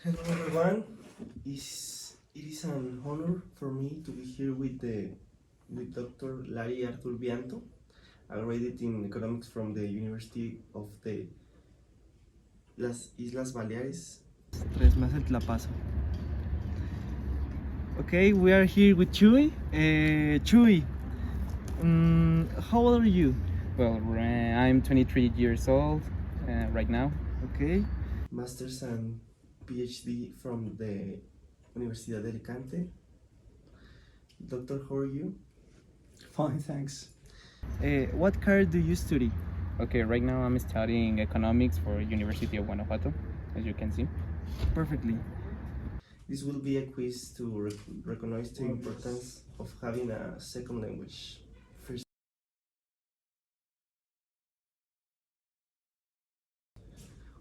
Hello everyone. It is an honor for me to be here with Dr. Larry Arthur Bianto, a graduate in economics from the University of las Islas Baleares. Tres más el tlapazo. Okay, we are here with Chuy. Chuy, how old are you? Well, I'm 23 years old right now. Okay. Masters and PhD from the Universidad de Alicante. Doctor, how are you? Fine, thanks. What career do you study? Okay, right now I'm studying economics for University of Guanajuato, as you can see. Perfectly. This will be a quiz to recognize the importance of having a second language. First,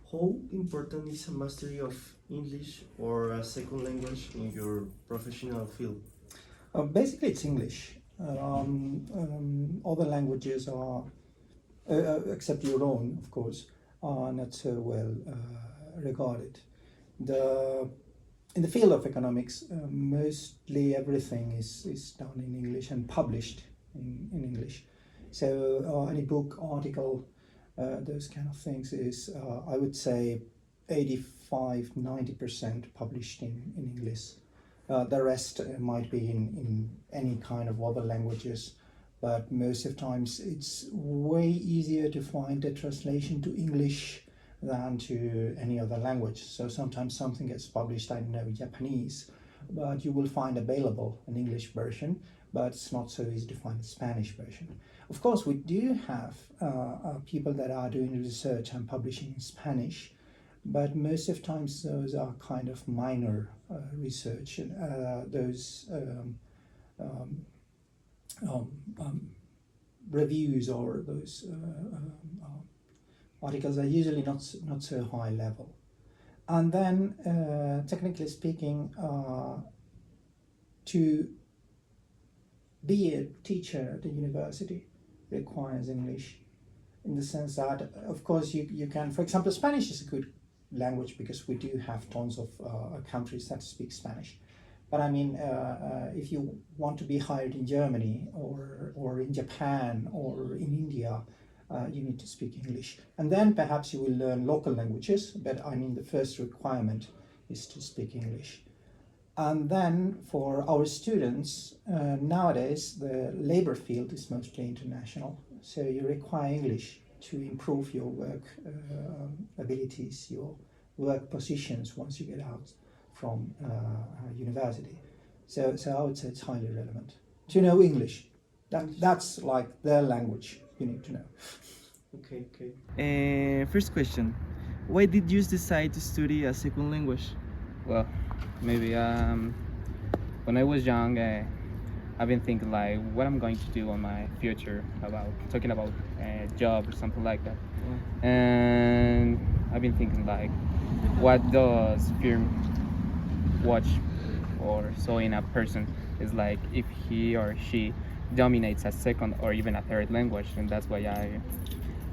how important is a mastery of English or a second language in your professional field? Basically, it's English. Other languages are, except your own, of course, are not so well regarded. In the field of economics, mostly everything is done in English and published in English. So any book, article, those kind of things is, I would say, 85–90% published in English. The rest might be in any kind of other languages, but most of the times it's way easier to find a translation to English than to any other language. So sometimes something gets published, I don't know, Japanese, but you will find available an English version, but it's not so easy to find a Spanish version. Of course, we do have people that are doing research and publishing in Spanish, but most of the times those are kind of minor research. Those reviews or those articles are usually not so high level. And then, technically speaking, to be a teacher at the university requires English, in the sense that, of course, you can, for example, Spanish is a good language because we do have tons of countries that speak Spanish. But I mean, if you want to be hired in Germany or in Japan or in India, you need to speak English. And then perhaps you will learn local languages, but I mean the first requirement is to speak English. And then for our students, nowadays the labor field is mostly international, so you require English to improve your work abilities, your work positions once you get out from university. So I would say it's highly relevant to know English. That's like their language you need to know. Okay. First question. Why did you decide to study a second language? Well, maybe when I was young, I've been thinking like what I'm going to do on my future, about talking about a job or something like that. Oh. And I've been thinking like, what does fear watch or so in a person is like if he or she dominates a second or even a third language. And that's why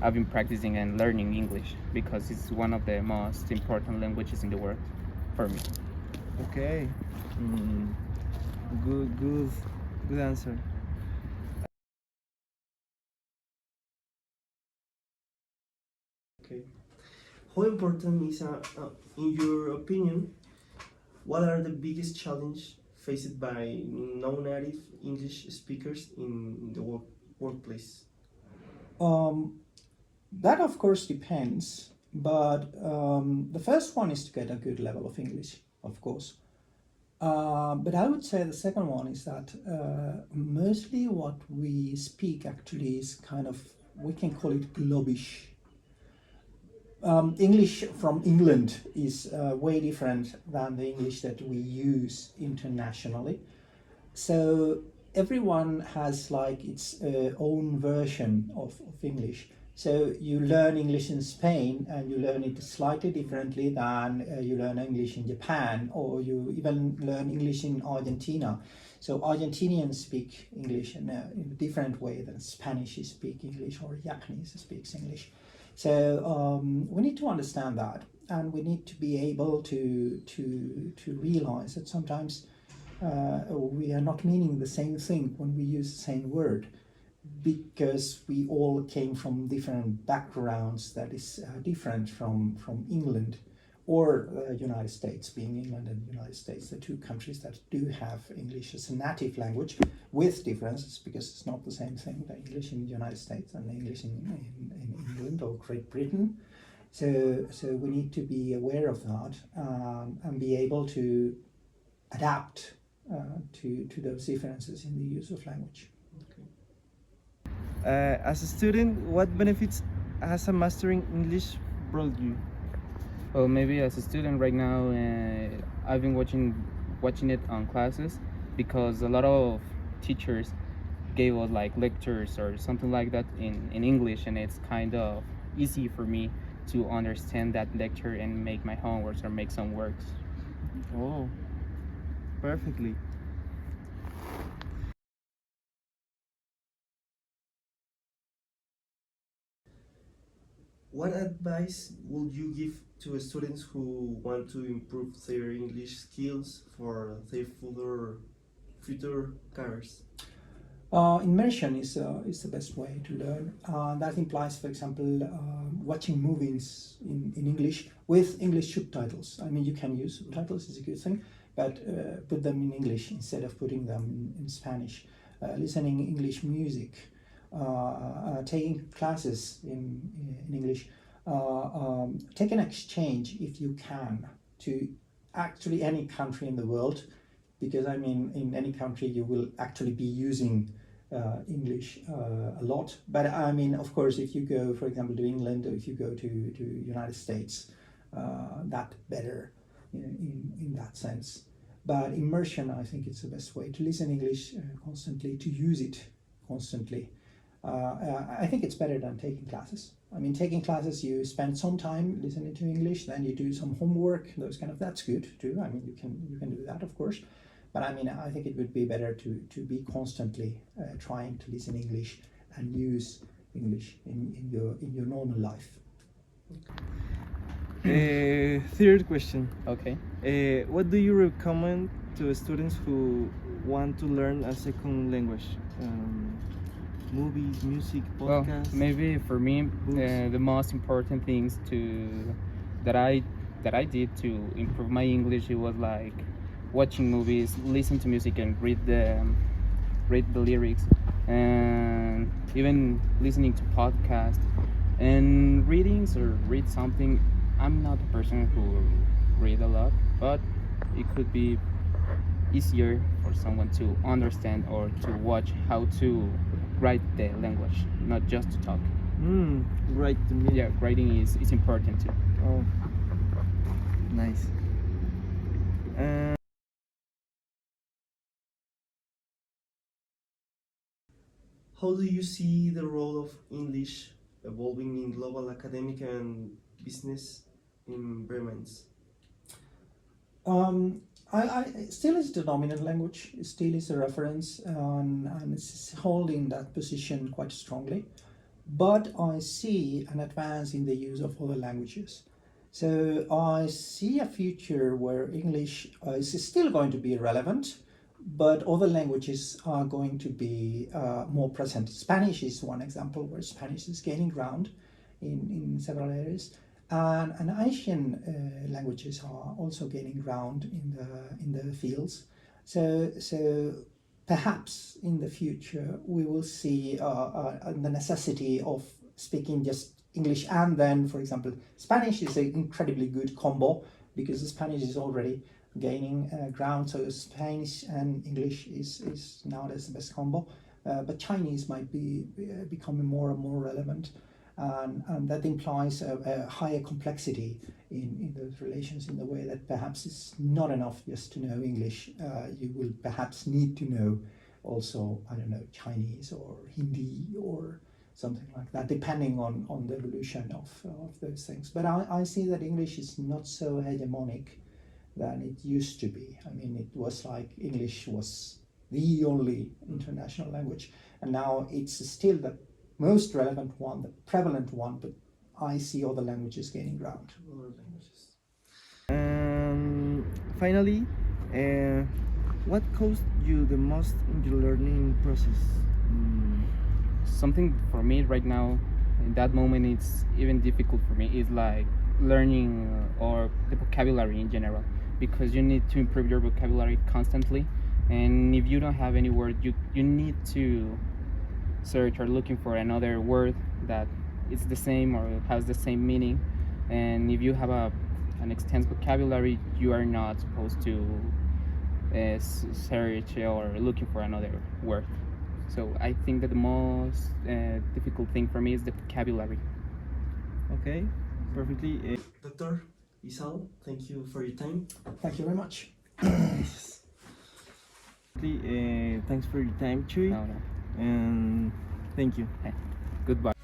I've been practicing and learning English, because it's one of the most important languages in the world for me. Okay. Good answer. Okay. How important is in your opinion, what are the biggest challenges faced by non-native English speakers in the workplace? That of course depends, but the first one is to get a good level of English, of course. But I would say the second one is that mostly what we speak actually is kind of, we can call it globish. English from England is way different than the English that we use internationally. So everyone has like its own version of English. So you learn English in Spain and you learn it slightly differently than you learn English in Japan, or you even learn English in Argentina. So Argentinians speak English in a different way than Spanish speak English or Japanese speaks English. So we need to understand that. and we need to be able to realize that sometimes we are not meaning the same thing when we use the same word, because we all came from different backgrounds that is different from England or United States, being England and United States, the two countries that do have English as a native language, with differences, because it's not the same thing, the English in the United States and the English in England or Great Britain. So we need to be aware of that and be able to adapt to those differences in the use of language. As a student, what benefits has a mastering English brought you? Well, maybe as a student right now, I've been watching it on classes, because a lot of teachers gave us like lectures or something like that in English, and it's kind of easy for me to understand that lecture and make my homeworks or make some works. Oh, perfectly. What advice would you give to students who want to improve their English skills for their future careers? Immersion is the best way to learn. That implies, for example, watching movies in English with English subtitles. I mean, you can use subtitles, it's a good thing, but put them in English instead of putting them in Spanish. Listening English music, taking classes in English, take an exchange if you can to actually any country in the world, because I mean in any country you will actually be using English a lot. But I mean, of course, if you go, for example, to England, or if you go to United States, that better in that sense. But immersion, I think it's the best way to listen English constantly, to use it constantly. I think it's better than taking classes. I mean, taking classes, you spend some time listening to English, then you do some homework, those kind of, that's good too. I mean, you can do that, of course. But I mean, I think it would be better to be constantly trying to listen English and use English in your normal life. Third question. Okay. What do you recommend to students who want to learn a second language? Movies, music, Well, podcasts? maybe for me, books? the most important things that I did to improve my English, it was like watching movies, listen to music, and read the lyrics, and even listening to podcasts and readings or read something. I'm not a person who read a lot, but it could be easier for someone to understand or to watch how to write the language, not just to talk. Right to me. Yeah, writing is important too. Oh, nice. How do you see the role of English evolving in global academic and business environments? I still is the dominant language, it still is a reference, and it's holding that position quite strongly. But I see an advance in the use of other languages. So I see a future where English is still going to be relevant, but other languages are going to be more present. Spanish is one example where Spanish is gaining ground in several areas. And Asian languages are also gaining ground in the fields. So perhaps in the future we will see the necessity of speaking just English and then, for example, Spanish is an incredibly good combo because Spanish is already gaining ground. So Spanish and English is nowadays the best combo. But Chinese might be becoming more and more relevant. And that implies a higher complexity in those relations, in the way that perhaps it's not enough just to know English. You will perhaps need to know also, I don't know, Chinese or Hindi or something like that, depending on the evolution of those things. But I see that English is not so hegemonic than it used to be. I mean, it was like English was the only international language, and now it's still the most relevant one, the prevalent one, but I see other languages gaining ground. Other languages. finally, what caused you the most in your learning process? Something for me right now, in that moment, it's even difficult for me. Is like learning or the vocabulary in general, because you need to improve your vocabulary constantly, and if you don't have any word, you need to search or looking for another word that is the same or has the same meaning. And if you have an extensive vocabulary, you are not supposed to search or looking for another word. So I think that the most difficult thing for me is the vocabulary. Okay, perfectly. Dr. Isal, thank you for your time. Thank you very much. Thanks for your time, Chuy, No. and thank you. Goodbye.